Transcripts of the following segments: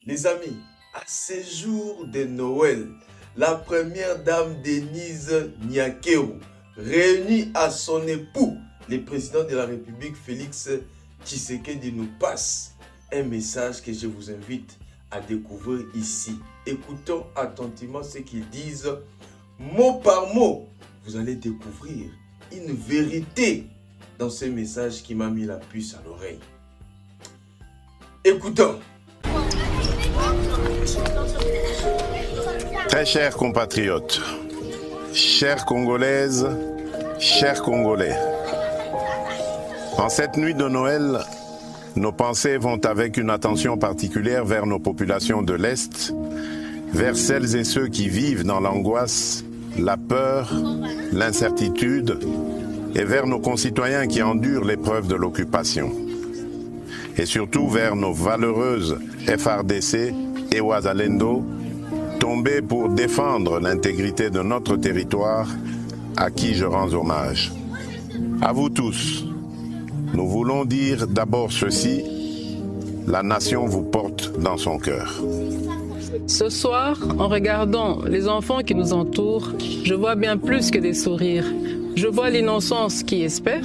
Les amis, à ces jours de Noël, la première dame Denise Nyakero, réunie à son époux, le président de la République Félix Tshisekedi, nous passe un message que je vous invite à découvrir ici. Écoutons attentivement ce qu'ils disent, mot par mot. Vous allez découvrir une vérité dans ce message qui m'a mis la puce à l'oreille. Écoutons. Très chers compatriotes, chères Congolaises, chers Congolais, en cette nuit de Noël, nos pensées vont avec une attention particulière vers nos populations de l'Est, vers celles et ceux qui vivent dans l'angoisse, la peur, l'incertitude, et vers nos concitoyens qui endurent l'épreuve de l'occupation. Et surtout vers nos valeureuses FARDC et Wazalendo, tombés pour défendre l'intégrité de notre territoire, à qui je rends hommage. À vous tous, nous voulons dire d'abord ceci, la nation vous porte dans son cœur. Ce soir, en regardant les enfants qui nous entourent, je vois bien plus que des sourires. Je vois l'innocence qui espère,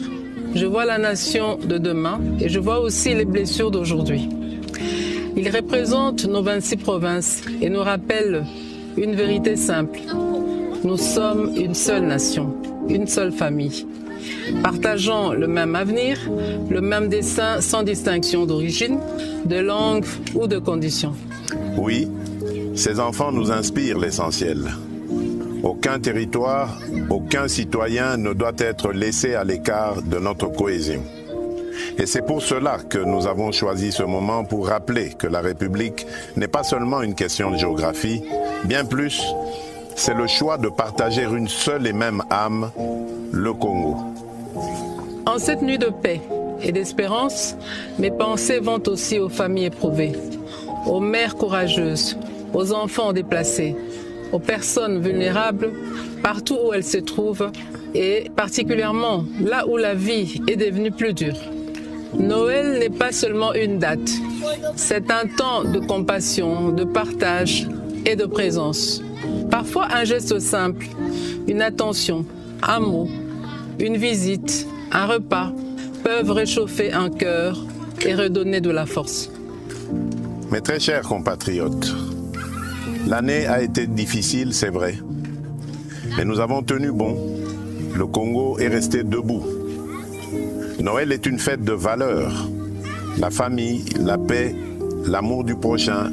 je vois la nation de demain et je vois aussi les blessures d'aujourd'hui. Ils représentent nos 26 provinces et nous rappellent une vérité simple. Nous sommes une seule nation, une seule famille, partageant le même avenir, le même dessein sans distinction d'origine, de langue ou de conditions. Oui, ces enfants nous inspirent l'essentiel. Aucun territoire, aucun citoyen ne doit être laissé à l'écart de notre cohésion. Et c'est pour cela que nous avons choisi ce moment pour rappeler que la République n'est pas seulement une question de géographie, bien plus, c'est le choix de partager une seule et même âme, le Congo. En cette nuit de paix et d'espérance, mes pensées vont aussi aux familles éprouvées, aux mères courageuses, aux enfants déplacés, aux personnes vulnérables, partout où elles se trouvent, et particulièrement là où la vie est devenue plus dure. Noël n'est pas seulement une date, c'est un temps de compassion, de partage et de présence. Parfois un geste simple, une attention, un mot, une visite, un repas peuvent réchauffer un cœur et redonner de la force. Mes très chers compatriotes, l'année a été difficile, c'est vrai, mais nous avons tenu bon. Le Congo est resté debout. Noël est une fête de valeurs. La famille, la paix, l'amour du prochain.